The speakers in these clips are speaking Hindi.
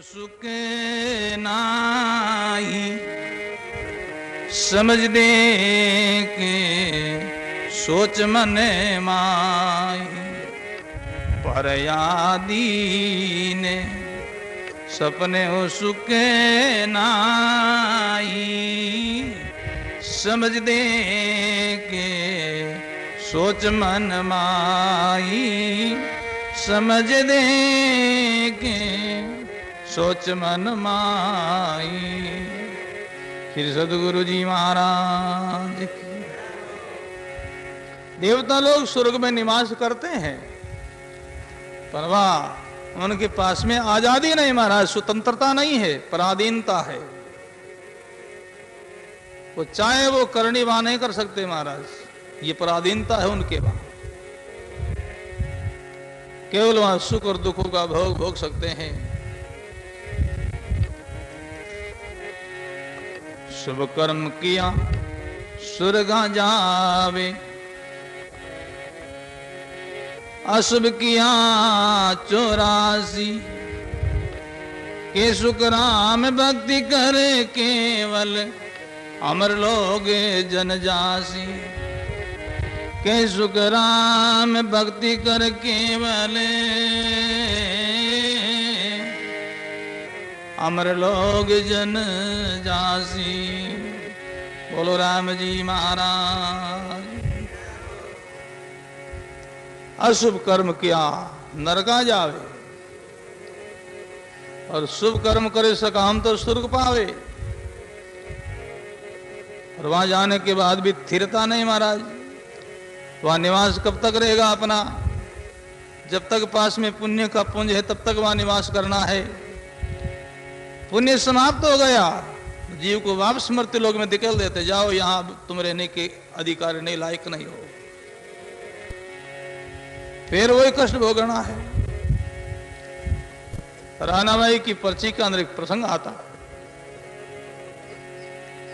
सुके नाई समझ दे के सोच मने माई पर यादी ने सपने हो सुके नाई समझ दे के सोच मन माई समझ दे के सोच मन माई। श्री सद्गुरु जी महाराज की। देवता लोग स्वर्ग में निवास करते हैं पर वाह उनके पास में आजादी नहीं महाराज, स्वतंत्रता नहीं है, पराधीनता है। वो चाहे वो करनी वहां नहीं कर सकते महाराज, ये पराधीनता है उनके वहां। केवल वहां सुख और दुखों का भोग भोग सकते हैं। शुभ कर्म किया स्वर्ग जावे, अशुभ किया 84 के सुख राम भक्ति करे केवल अमर लोग जन जासी। के सुख राम भक्ति कर केवल अमर लोग जन जासी। बोलो राम जी महाराज। अशुभ कर्म किया नरका जावे और शुभ कर्म करे सकाम तो स्वर्ग पावे। और वहां जाने के बाद भी स्थिरता नहीं महाराज, वहां निवास कब तक रहेगा अपना? जब तक पास में पुण्य का पुंज है तब तक वहां निवास करना है। पुण्य समाप्त हो गया, जीव को वापस मृत्यु लोक में धकेल देते, जाओ यहां तुम रहने के अधिकारी नहीं, लायक नहीं हो। फिर वही कष्ट भोगना है। रानाबाई की पर्ची के अंदर एक प्रसंग आता।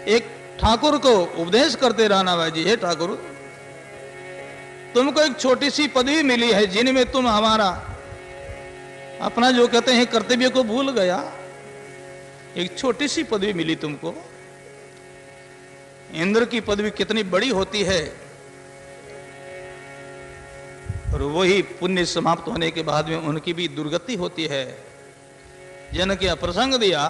एक ठाकुर को उपदेश करते रानाबाई जी, हे ठाकुर तुमको एक छोटी सी पदवी मिली है जिनमें तुम हमारा अपना जो कहते हैं कर्तव्य को भूल गया। एक छोटी सी पदवी मिली तुमको। इंद्र की पदवी कितनी बड़ी होती है। और वही पुण्य समाप्त होने के बाद में उनकी भी दुर्गति होती है। जन के प्रसंग दिया,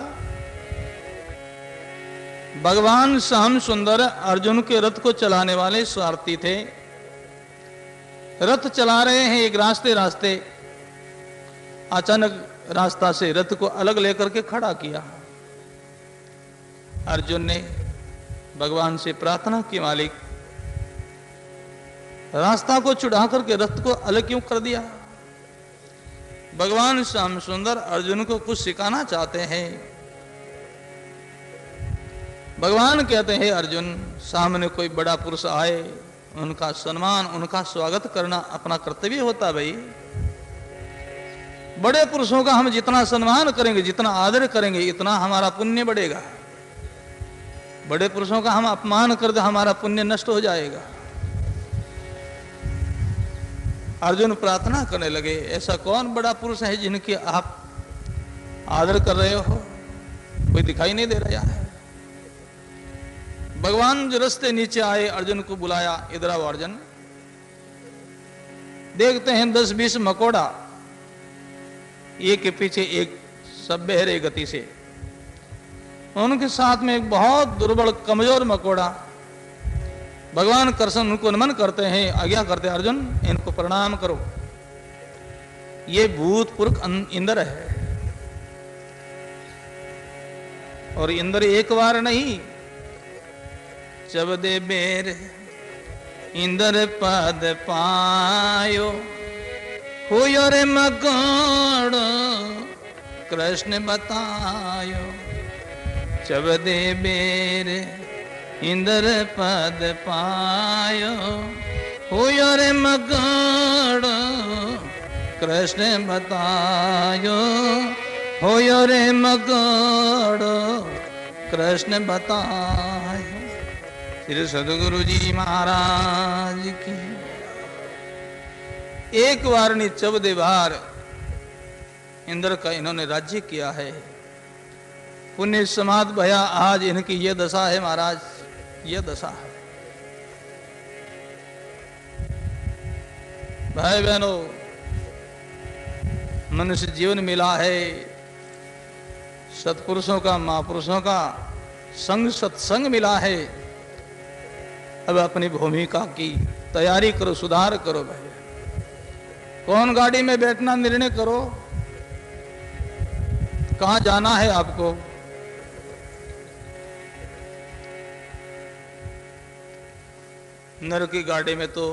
भगवान श्याम सुंदर अर्जुन के रथ को चलाने वाले स्वार्थी थे। रथ चला रहे हैं एक रास्ते अचानक रास्ता से रथ को अलग लेकर के खड़ा किया। अर्जुन ने भगवान से प्रार्थना की, मालिक रास्ता को चुड़ा करके रथ को अलग क्यों कर दिया? भगवान श्याम सुंदर अर्जुन को कुछ सिखाना चाहते हैं। भगवान कहते हैं, अर्जुन सामने कोई बड़ा पुरुष आए उनका सम्मान उनका स्वागत करना अपना कर्तव्य होता। भाई बड़े पुरुषों का हम जितना सम्मान करेंगे, जितना आदर करेंगे, इतना हमारा पुण्य बढ़ेगा। बड़े पुरुषों का हम अपमान कर दे हमारा पुण्य नष्ट हो जाएगा। अर्जुन प्रार्थना करने लगे, ऐसा कौन बड़ा पुरुष है जिनके आप आदर कर रहे हो? कोई दिखाई नहीं दे रहा है। भगवान जो रास्ते नीचे आए अर्जुन को बुलाया, इधर आओ अर्जुन। देखते हैं 10-20 मकोड़ा एक के पीछे एक सब बह रहे गति से। उनके साथ में एक बहुत दुर्बल कमजोर मकोड़ा। भगवान कृष्ण उनको नमन करते हैं, आज्ञा करते हैं, अर्जुन इनको प्रणाम करो, ये भूतपूर्व इंद्र है। और इंद्र एक बार नहीं, चबदे बेर इंद्र पद पायो, हुयो रे मकोड़ो कृष्ण बतायो। चबदे बेर इंद्र पद पायो, हुयो रे मकोड़ो कृष्ण बतायो। हुयो रे मकोड़ो कृष्ण बतायो। श्री सद्गुरु जी महाराज की। एक बार नहीं 14 बार इंद्र का इन्होंने राज्य किया है। पुण्य समाध भया आज इनकी ये दशा है महाराज, ये दशा है। भाई बहनों, मनुष्य जीवन मिला है सत्पुरुषों का, महापुरुषों का संग, सत्संग मिला है। अब अपनी भूमिका की तैयारी करो, सुधार करो भाई। कौन गाड़ी में बैठना निर्णय करो, कहां जाना है आपको। नर की गाड़ी में तो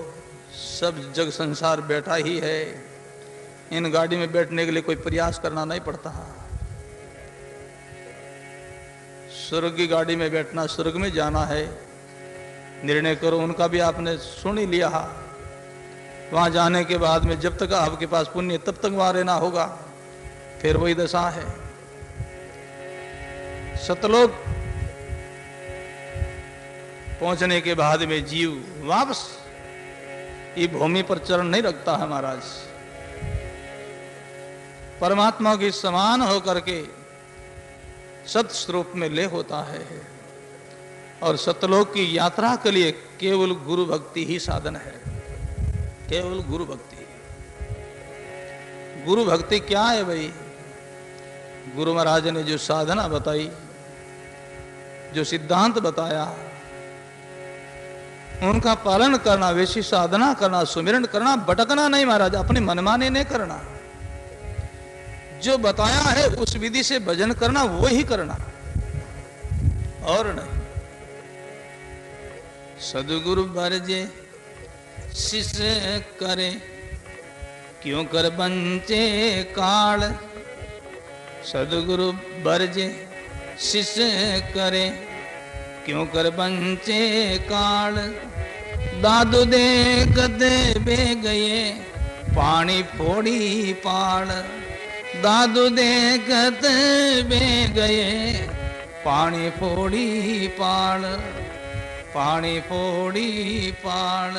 सब जग संसार बैठा ही है, इन गाड़ी में बैठने के लिए कोई प्रयास करना नहीं पड़ता। स्वर्ग की गाड़ी में बैठना, स्वर्ग में जाना है, निर्णय करो। उनका भी आपने सुन ही लिया। वहां जाने के बाद में जब तक आपके पास पुण्य तब तक वहां रहना होगा, फिर वही दशा है। सतलोक पहुंचने के बाद में जीव वापस ये भूमि पर चरण नहीं रखता है महाराज। परमात्मा के समान होकर के सत स्वरूप में ले होता है। और सतलोक की यात्रा के लिए केवल गुरु भक्ति ही साधन है, केवल गुरु भक्ति। गुरु भक्ति क्या है भाई? गुरु महाराज ने जो साधना बताई, जो सिद्धांत बताया, उनका पालन करना, वैसी साधना करना, सुमिरन करना, भटकना नहीं महाराज, अपने मनमाने नहीं करना। जो बताया है उस विधि से भजन करना, वो ही करना और नहीं। सदगुरु बरजे शिष्य करे, क्यों कर बंचे काल। सदगुरु बरजे शिष्य करे, क्यों कर बंचे काल। दादू दे गदे बे गए, पानी फोड़ी पाड़। दादू दे गदे बे गए, पानी फोड़ी पाड़, पानी फोड़ी पाड़।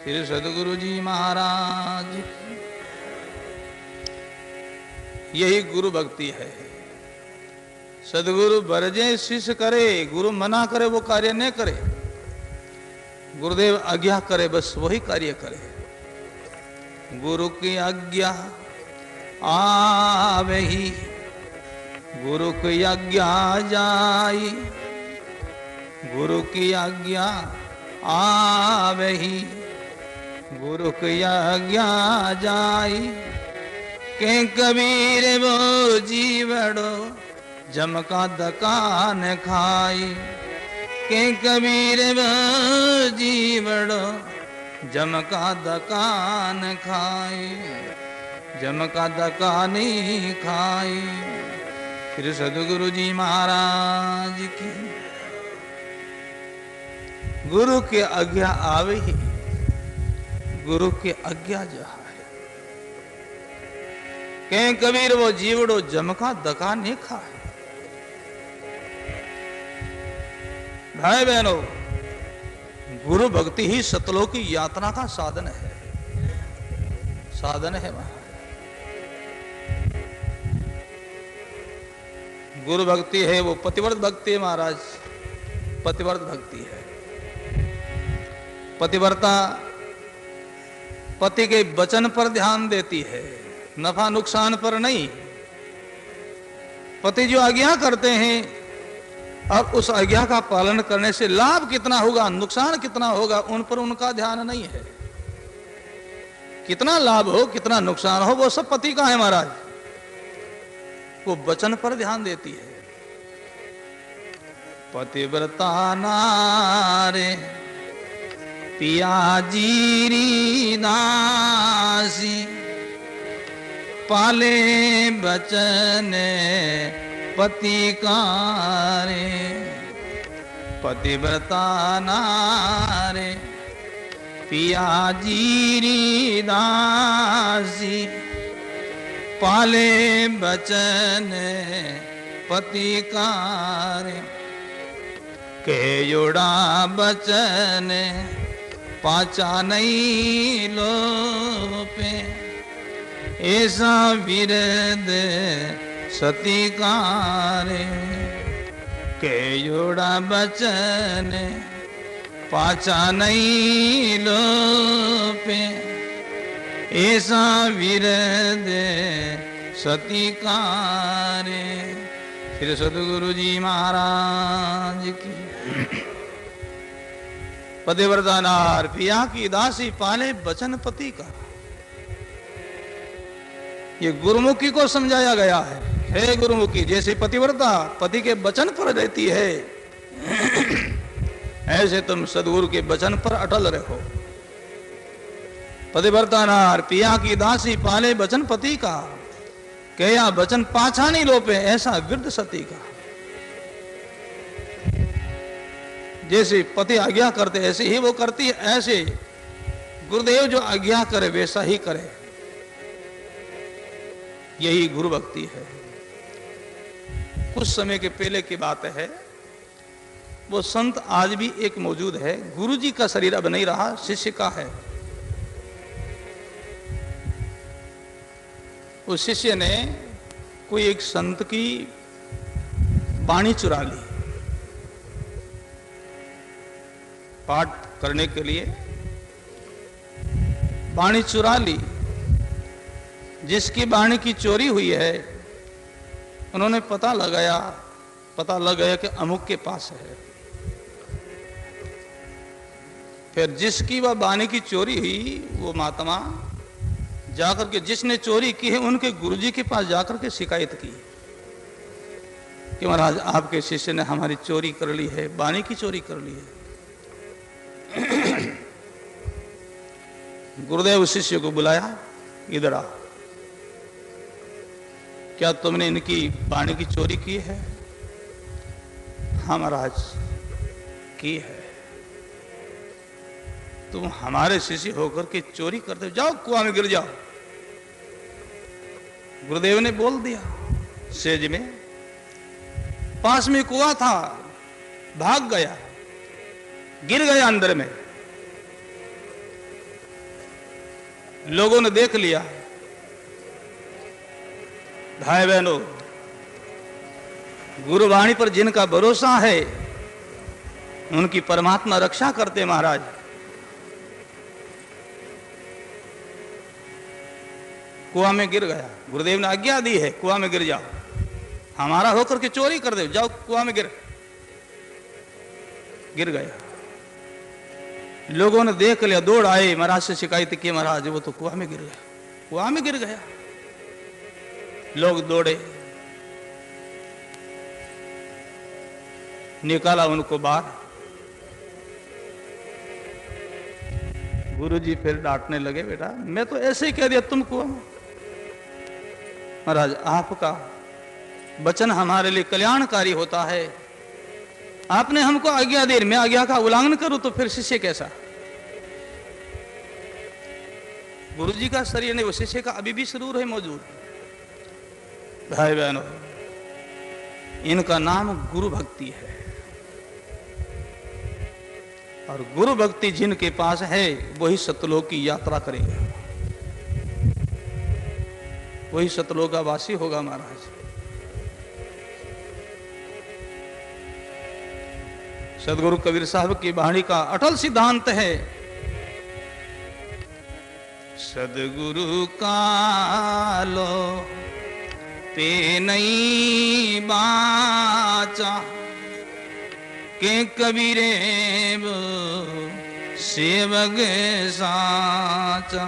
फिर सदगुरु जी महाराज, यही गुरु भक्ति है। सदगुरु बरजे शिष्य करे, गुरु मना करे वो कार्य नहीं करे, गुरुदेव आज्ञा करे बस वही कार्य करे। गुरु की आज्ञा आवे ही, गुरु की आज्ञा जाई। गुरु की आज्ञा आवे ही, गुरु की आज्ञा जाई। के कबीर वो जीवड़ो, जमका दकान खाई। के कबीर वो जीवड़ो, जमका दकान खाई। जमका दकानी खाई। फिर सदगुरु जी महाराज की गुरु के आज्ञा आवे ही, गुरु के आज्ञा जहा है। कहीं कबीर वो जीवड़ो, जमका दका नहीं खाए। भाई बहनों, गुरु भक्ति ही सतलोक की यात्रा का साधन है, साधन है वहां। गुरु भक्ति है वो पतिव्रत भक्ति है महाराज, पतिव्रत भक्ति है। पतिव्रता पति के वचन पर ध्यान देती है, नफा नुकसान पर नहीं। पति जो आज्ञा करते हैं और उस आज्ञा का पालन करने से लाभ कितना होगा, नुकसान कितना होगा, उन पर उनका ध्यान नहीं है। कितना लाभ हो, कितना नुकसान हो, वो सब पति का है महाराज। वो वचन पर ध्यान देती है। पतिव्रता नारे पिया जीरी दासी, पाले बचन पति कारे। पतिव्रता नारे पिया जीरी दासी, पाले बचन पति कारे। के जोड़ा बचन पाचा नहीं लो पे, ऐसा विरद सतिकारे के जोड़ा बचन पाचा नहीं लो पे ऐसा विरद सतिकारे। श्री सद्गुरु जी महाराज की। पतिव्रता नार पिया की दासी पाले बचन पति का। ये गुरुमुखी को समझाया गया है। हे गुरुमुखी, जैसे पतिव्रता पति के वचन पर रहती है, ऐसे तुम सदगुरु के वचन पर अटल रहो। पतिव्रता नार पिया की दासी पाले वचन पति का, कया वचन पाछा नहीं लोपे ऐसा वृद्ध सती का। जैसे पति आज्ञा करते ऐसे ही वो करती है, ऐसे गुरुदेव जो आज्ञा करे वैसा ही करे। यही गुरु भक्ति है। कुछ समय के पहले की बात है, वो संत आज भी एक मौजूद है। गुरु जी का शरीर अब नहीं रहा, शिष्य का है। उस शिष्य ने कोई एक संत की वाणी चुरा ली पाठ करने के लिए। वाणी चुरा ली। जिसकी वाणी की चोरी हुई है उन्होंने पता लग गया कि अमुक के पास है। फिर जिसकी वह वाणी की चोरी हुई वो महात्मा जाकर के, जिसने चोरी की है उनके गुरुजी के पास जाकर के शिकायत की कि महाराज आपके शिष्य ने हमारी चोरी कर ली है, वाणी की चोरी कर ली है। गुरुदेव शिष्य को बुलाया, इधर आ, क्या तुमने इनकी वाणी की चोरी की है? हाँ महाराज की है। तुम हमारे शिष्य होकर के चोरी करते हो, जाओ कुआं में गिर जाओ। गुरुदेव ने बोल दिया। सेज में पास में कुआं था, भाग गया, गिर गया अंदर में। लोगों ने देख लिया। भाई बहनों, गुरुवाणी पर जिनका भरोसा है उनकी परमात्मा रक्षा करते महाराज। कुआं में गिर गया। गुरुदेव ने आज्ञा दी है कुआं में गिर जाओ, हमारा होकर के चोरी कर दो, जाओ कुआं में गिर गया। लोगों ने देख लिया, दौड़ आए, महाराज से शिकायत की, महाराज वो तो कुआं में गिर गया, कुआं में गिर गया। लोग दौड़े, निकाला उनको बाहर। गुरुजी फिर डांटने लगे, बेटा मैं तो ऐसे ही कह दिया तुम कुआं में। महाराज आपका वचन हमारे लिए कल्याणकारी होता है, आपने हमको आज्ञा दी, मैं आज्ञा का उल्लंघन करूं तो फिर शिष्य कैसा? गुरुजी का शरीर नहीं, वो शिष्य का अभी भी शरीर है मौजूद। भाई बहनों, इनका नाम गुरु भक्ति है। और गुरु भक्ति जिनके पास है वही सतलोक की यात्रा करेगा, वही सतलोक का वासी होगा महाराज। सदगुरु कबीर साहब की वाणी का अटल सिद्धांत है, सदगुरु कालो पे नहीं बाचा के कबीरे सेवक साचा।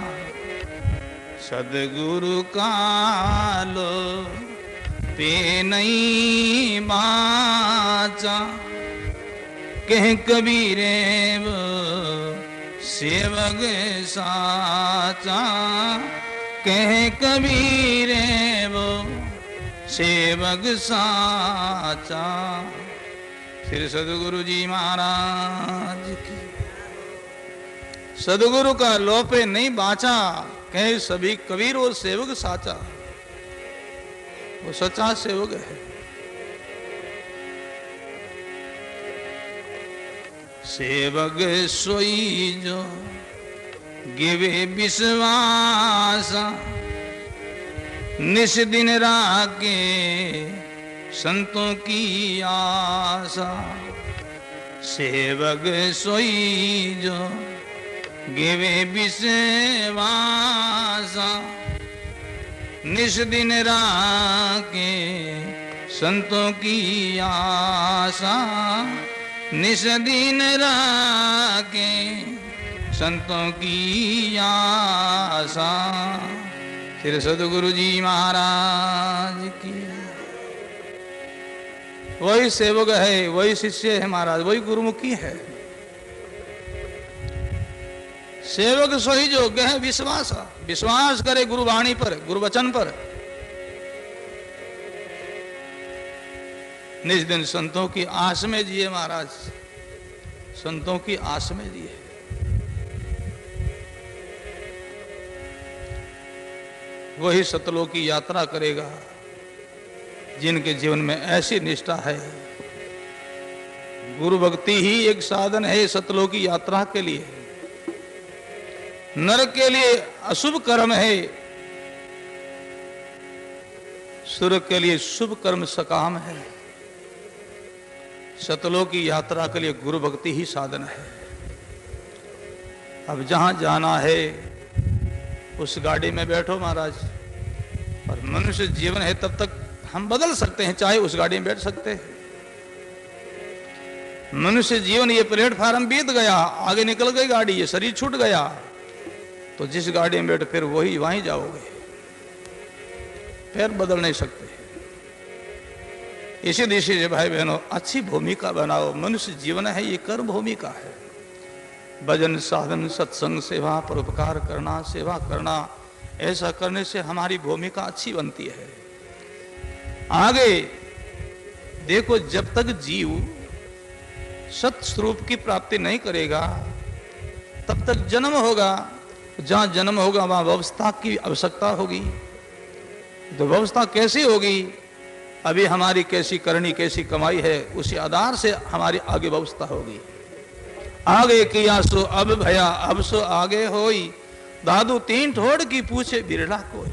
सदगुरु कालो पे नहीं बाचा के कबीरे सेवक साचा। कह कबीरे सेवक साचा। श्री सदगुरु जी महाराज की। सदगुरु का लोपे नहीं बाचा, कहे सभी कबीर और सेवक साचा। वो सच्चा सेवक है। सेवक सोई जो गिवे विश्वास, निस दिन राखे संतों की आशा, सेवक सोई जो गिवे विश्वासा। निस दिन राखे संतों की आशा, निस दिन राखे संतों की आशा। श्री सद्गुरु जी महाराज की। वही सेवक है, वही शिष्य है महाराज, वही गुरुमुखी है। सेवक सोई योग्य है विश्वास, विश्वास करे गुरु वाणी पर, गुरु वचन पर। निज दिन संतों की आस में जिए महाराज, संतों की आस में जिए। वही सतलोक की यात्रा करेगा जिनके जीवन में ऐसी निष्ठा है। गुरु भक्ति ही एक साधन है सतलोक की यात्रा के लिए। नरक के लिए अशुभ कर्म है, स्वर्ग के लिए शुभ कर्म सकाम है। सतलोक की यात्रा के लिए गुरु भक्ति ही साधन है। अब जहां जाना है उस गाड़ी में बैठो महाराज। और मनुष्य जीवन है तब तक हम बदल सकते हैं, चाहे उस गाड़ी में बैठ सकते हैं। मनुष्य जीवन ये प्लेटफार्म बीत गया, आगे निकल गई गाड़ी, ये शरीर छूट गया, तो जिस गाड़ी में बैठ फिर वही वहीं जाओगे, फिर बदल नहीं सकते। इसी दिशा से भाई बहनों अच्छी भूमिका बनाओ। मनुष्य जीवन है ये कर्म भूमिका है। भजन साधन सत्संग सेवा परोपकार करना, सेवा करना, ऐसा करने से हमारी भूमिका अच्छी बनती है। आगे देखो, जब तक जीव सत स्वरूप की प्राप्ति नहीं करेगा तब तक जन्म होगा। जहां जन्म होगा वहां व्यवस्था की आवश्यकता होगी। तो व्यवस्था कैसी होगी? अभी हमारी कैसी करनी, कैसी कमाई है, उसी आधार से हमारी आगे व्यवस्था होगी। आगे किया सो अब भया, अब सो आगे होई। दादू तीन ठोड़ की पूछे बिरला कोई।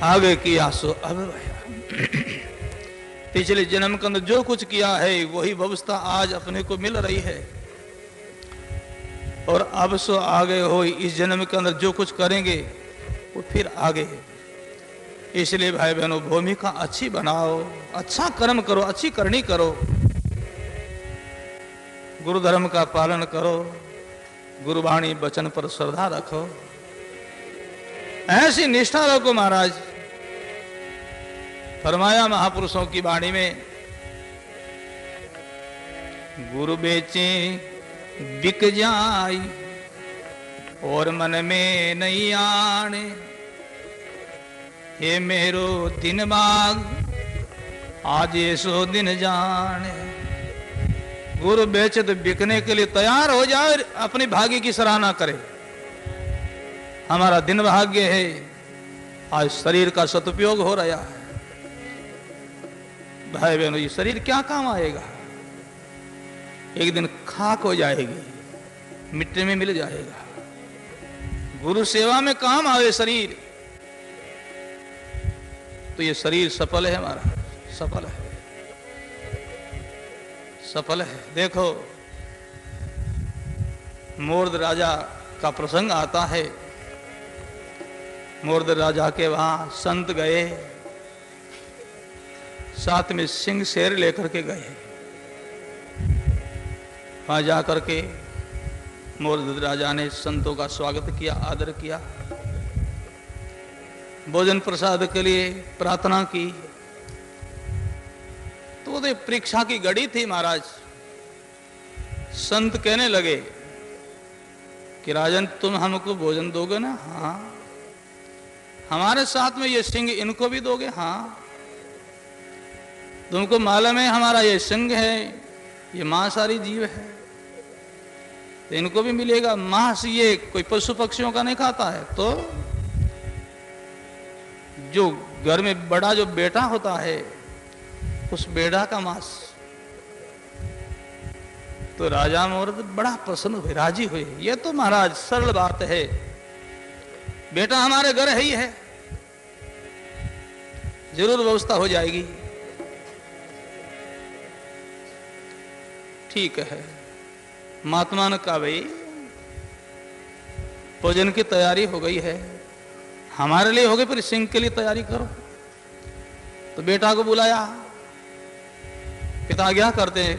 आगे किया सो अब भया। पिछले जन्म के अंदर जो कुछ किया है वही व्यवस्था आज अपने को मिल रही है। और अब सो आगे होई, इस जन्म के अंदर जो कुछ करेंगे वो फिर आगे है। इसलिए भाई बहनों भूमिका अच्छी बनाओ, अच्छा कर्म करो, अच्छी करनी करो, गुरु धर्म का पालन करो, गुरुवाणी वचन पर श्रद्धा रखो, ऐसी निष्ठा रखो। महाराज फरमाया महापुरुषों की वाणी में, गुरु बेचे बिक जाई और मन में नहीं आने। हे मेरो दिन मांग आज सो दिन जाने। गुरु बेचे तो बिकने के लिए तैयार हो जाए, अपने भाग्य की सराहना करे। हमारा दिन भाग्य है, आज शरीर का सदुपयोग हो रहा है। भाई बहनों ये शरीर क्या काम आएगा? एक दिन खाक हो जाएगी, मिट्टी में मिल जाएगा। गुरु सेवा में काम आवे शरीर, तो ये शरीर सफल है, हमारा सफल है, सफल है। देखो मोर्द राजा का प्रसंग आता है। मोर्द राजा के वहां संत गए, साथ में सिंह शेर लेकर के गए। वहां जाकर के मोर्द राजा ने संतों का स्वागत किया, आदर किया, भोजन प्रसाद के लिए प्रार्थना की। तो वो परीक्षा की घड़ी थी महाराज। संत कहने लगे कि राजन तुम हमको भोजन दोगे ना? हाँ। हमारे साथ में ये सिंह इनको भी दोगे? हाँ। तुमको मालूम है हमारा ये सिंह है, ये मांसाहारी जीव है, तो इनको भी मिलेगा मांस। ये कोई पशु पक्षियों का नहीं खाता है। तो जो घर में बड़ा जो बेटा होता है उस बेटा का मांस। तो राजा मोर्द बड़ा प्रसन्न हुए, राजी हुए। ये तो महाराज सरल बात है, बेटा हमारे घर है ही है, जरूर व्यवस्था हो जाएगी। ठीक है। महात्मा ने कहा भाई भोजन की तैयारी हो गई है, हमारे लिए हो गई, फिर सिंह के लिए तैयारी करो। तो बेटा को बुलाया, पिता आज्ञा करते हैं।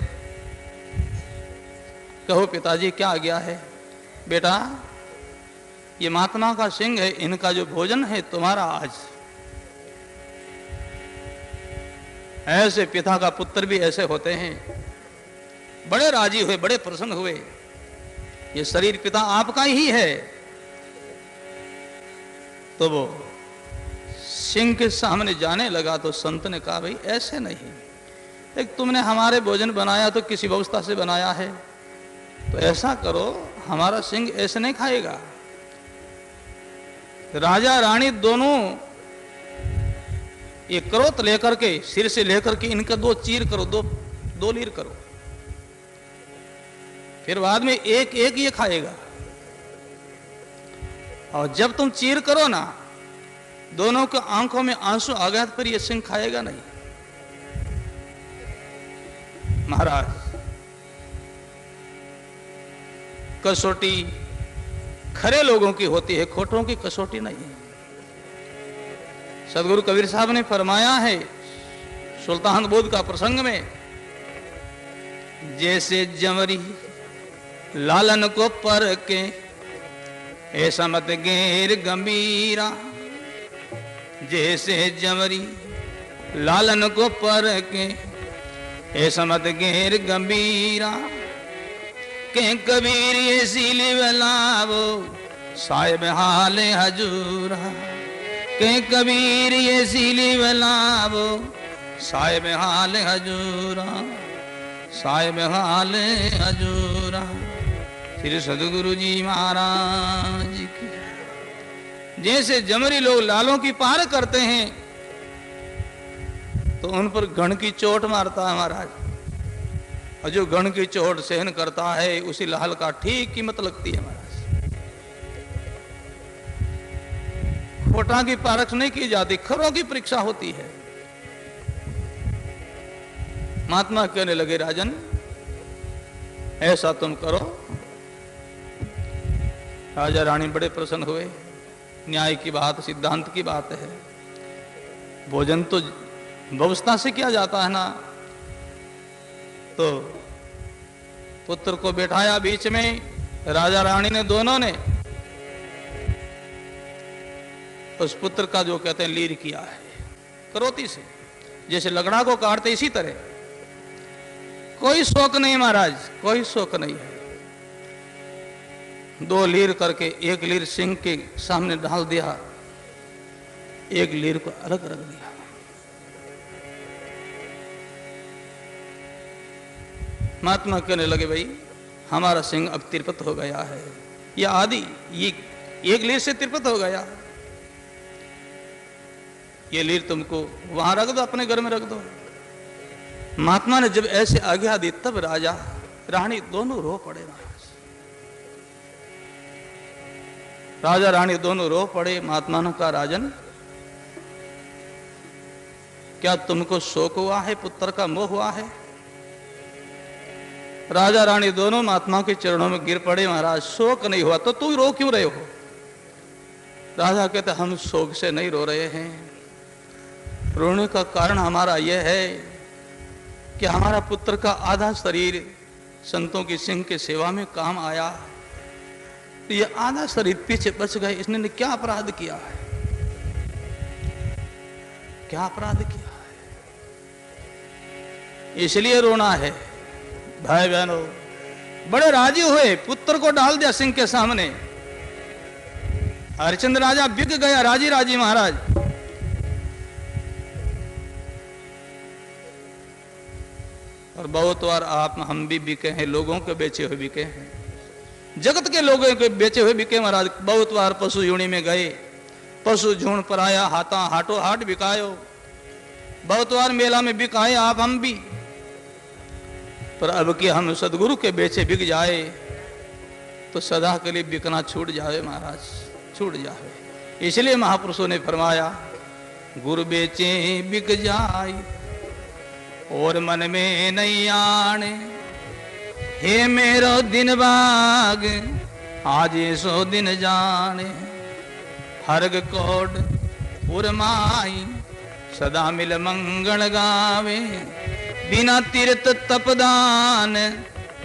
कहो पिताजी क्या आज्ञा है? बेटा ये महात्मा का सिंह है, इनका जो भोजन है तुम्हारा आज। ऐसे पिता का पुत्र भी ऐसे होते हैं, बड़े राजी हुए, बड़े प्रसन्न हुए। ये शरीर पिता आपका ही है। तो वो सिंह के सामने जाने लगा तो संत ने कहा भाई ऐसे नहीं, एक तुमने हमारे भोजन बनाया तो किसी व्यवस्था से बनाया है, तो ऐसा करो हमारा सिंह ऐसे नहीं खाएगा। राजा रानी दोनों एक करोत लेकर के, सिर से लेकर के इनका दो चीर करो, दो लीर करो, फिर बाद में एक एक ये खाएगा। और जब तुम चीर करो ना, दोनों के आंखों में आंसू आ गया तो फिर ये सिंह खाएगा नहीं। महाराज कसौटी खरे लोगों की होती है, खोटों की कसौटी नहीं है। सदगुरु कबीर साहब ने फरमाया है सुल्तान बुद्ध का प्रसंग में, जैसे जमरी लालन को पर के ऐसा मत घेर गंभीरा, जैसे जमरी लालन को पर के ऐसा मत घेर गंभीरा, के कबीर ये सीली बलावो साहिब हाले हजूरा, के कबीर ये सीली बलावो साहिब हाले हजूरा, साहिब हाले हजूरा। श्री सदगुरु जी महाराज की। जैसे जमरी लोग लालों की पार करते हैं तो उन पर गण की चोट मारता है महाराज, और जो गण की चोट सहन करता है उसी लाल का ठीक कीमत लगती है महाराज। खोटा की परख नहीं की जाती, खरों की परीक्षा होती है। महात्मा कहने लगे राजन ऐसा तुम करो। राजा रानी बड़े प्रसन्न हुए। न्याय की बात, सिद्धांत की बात है। भोजन तो व्यवस्था से किया जाता है ना। तो पुत्र को बैठाया बीच में, राजा रानी ने दोनों ने उस पुत्र का जो कहते हैं लीर किया है करोती से, जैसे लगड़ा को काटते इसी तरह। कोई शौक नहीं महाराज, कोई शौक नहीं है। दो लीर करके एक लीर सिंह के सामने डाल दिया, एक लीर को अलग रख दिया। महात्मा कहने लगे भाई हमारा सिंह अब तिरपत हो गया है, ये आदि ये एक लीर से तिरपत हो गया, ये लीर तुमको वहां रख दो, अपने घर में रख दो। महात्मा ने जब ऐसे आज्ञा दी तब राजा रानी दोनों रो पड़े। राजा रानी दोनों रो पड़े। महात्मा ने कहा राजन क्या तुमको शोक हुआ है, पुत्र का मोह हुआ है? राजा रानी दोनों महात्मा के चरणों में गिर पड़े। महाराज शोक नहीं हुआ तो तू रो क्यों रहे हो? राजा कहते हम शोक से नहीं रो रहे हैं, रोने का कारण हमारा यह है कि हमारा पुत्र का आधा शरीर संतों की सिंह के सेवा में काम आया, तो ये आधा शरीर पीछे बच गए। इसने क्या अपराध किया है? क्या अपराध किया है? इसलिए रोना है। भाई बहनों बड़े राजी हुए, पुत्र को डाल दिया सिंह के सामने। हरिश्चंद्र राजा बिक गया, राजी राजी महाराज। और बहुत बार आप हम भी बिके हैं, लोगों के बेचे हुए बिके हैं, जगत के लोगों के बेचे हुए बिके महाराज। बहुत बार पशु यूणी में गए, पशु झूण पर आया, हाटो हाट बिकायो। बहुत बार मेला में बिकाए आप हम भी। पर अब कि हम सदगुरु के बेचे बिक जाए तो सदा के लिए बिकना छूट जाए महाराज, छूट जाए। इसलिए महापुरुषों ने फरमाया, गुरु बेचे बिक जाए और मन में नहीं आने, हे मेरो दिन बाग आज सो दिन जाने, हर्ग कोट उर्माई सदा मिल मंगल गावे, बिना तीर्थ तपदान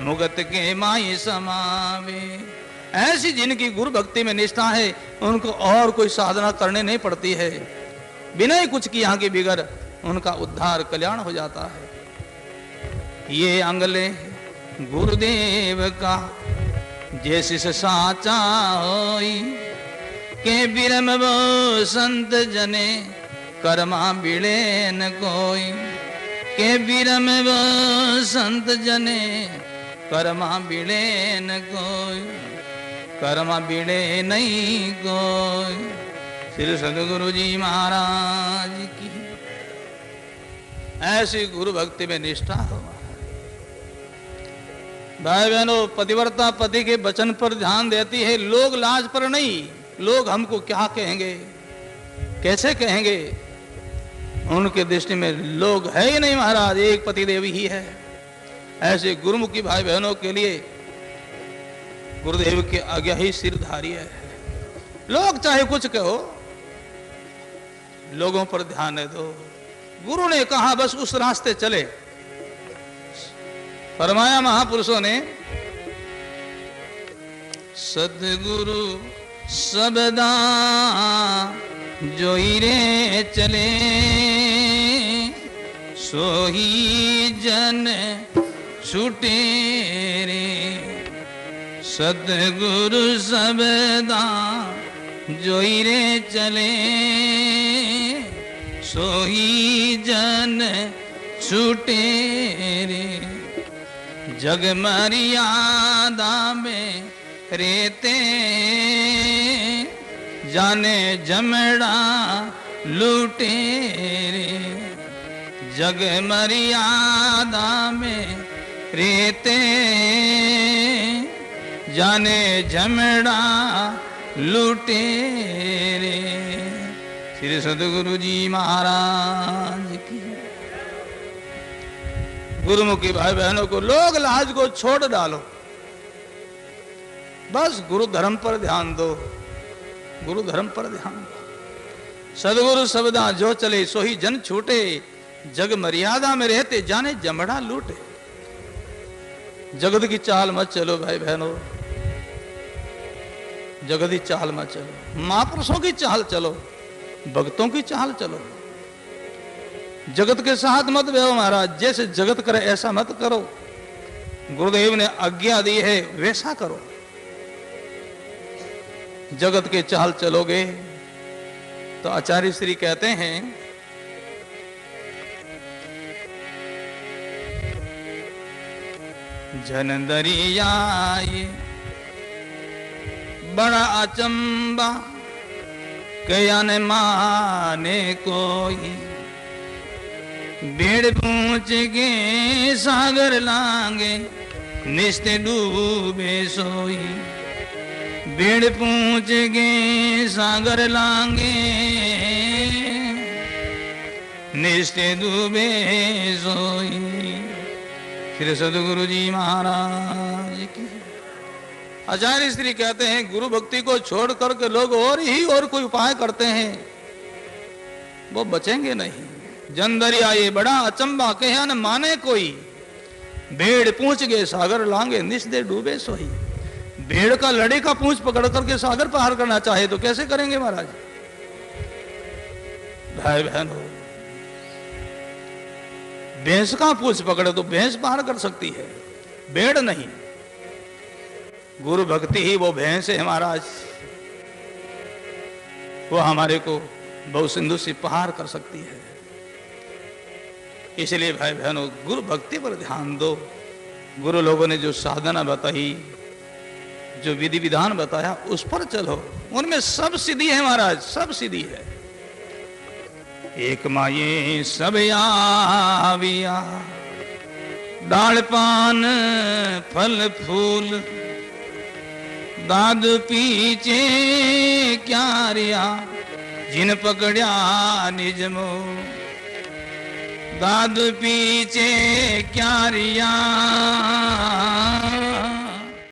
मुगत के माई समावे। ऐसी जिनकी गुरु भक्ति में निष्ठा है उनको और कोई साधना करने नहीं पड़ती है, बिना ही कुछ किए आगे बिगड़ उनका उद्धार कल्याण हो जाता है। ये अंगले गुरुदेव का जैसे साचा होई, के बिरम वो संत जने कर्मा बिले न कोई, के बिरम वो संत जने कर्मा बिले न कोई, कर्मा बिले नहीं कोई। श्री सदगुरु जी महाराज की ऐसी गुरु भक्ति में निष्ठा हो। भाई बहनों, पतिव्रता पति के वचन पर ध्यान देती है, लोग लाज पर नहीं। लोग हमको क्या कहेंगे, कैसे कहेंगे, उनके दृष्टि में लोग है ही नहीं महाराज, एक पति देवी ही है। ऐसे गुरुमुखी भाई बहनों के लिए गुरुदेव के आज्ञा ही सिरधारी है। लोग चाहे कुछ कहो, लोगों पर ध्यान दो। गुरु ने कहा बस उस रास्ते चले। फरमाया महापुरुषों ने, सदगुरु सबदा जोई रे चले, सोही जन छूटे रे। सदगुरु सबदा जोई रे चले, सोही जन छूटे रे। जग मर्यादा में रेते, जाने जमड़ा लूटे रे। जग मर्यादा में रेते, जाने जमड़ा लूटे रे। श्री सदगुरु जी महाराज की। गुरुमुखी भाई बहनों को, लोग लाज को छोड़ डालो, बस गुरु धर्म पर ध्यान दो, गुरु धर्म पर ध्यान दो। सदगुरु सबदा जो चले, सोही जन छूटे। जग मर्यादा में रहते, जाने जमड़ा लूटे। जगत की चाल मत चलो भाई बहनों, जगत की चाल मत चलो, महापुरुषों की चाल चलो, भक्तों की चाल चलो। जगत के साथ मत बहो महाराज, जैसे जगत करे ऐसा मत करो। गुरुदेव ने आज्ञा दी है वैसा करो। जगत के चाल चलोगे तो आचार्य श्री कहते हैं, जन दरियाए बड़ा अचंबा, कया न माने कोई। बेड़ पूछ के सागर लांगे, निस्ते डूबे सोई। बेड़ पूछ के सागर लांगे, निस्ते डूबे सोई। श्री सदगुरु जी महाराज की। आचार्य श्री कहते हैं, गुरु भक्ति को छोड़ करके लोग और कोई उपाय करते हैं, वो बचेंगे नहीं। जन दरियाए बड़ा अचंबा, कहा न माने कोई। भेड़ पूंछ गए सागर लांगे, निस दे डूबे सोई। भेड़ का लड़े का पूंछ पकड़ करके सागर पार करना चाहे तो कैसे करेंगे महाराज? भाई बहन हो, भैंस का पूंछ पकड़े तो भैंस पार कर सकती है, भेड़ नहीं। गुरु भक्ति ही वो भैंस है महाराज, वो हमारे को बहु सिंधु से पार कर सकती है। इसलिए भाई बहनों, गुरु भक्ति पर ध्यान दो। गुरु लोगों ने जो साधना बताई, जो विधि विधान बताया, उस पर चलो। उनमें सब सिद्धि है महाराज, सब सिद्धि है। एक माये सब आविया, डाल पान फल फूल। दाद पीछे क्या रिया जिन पकड़िया निजमो, दाद पीछे क्या रिया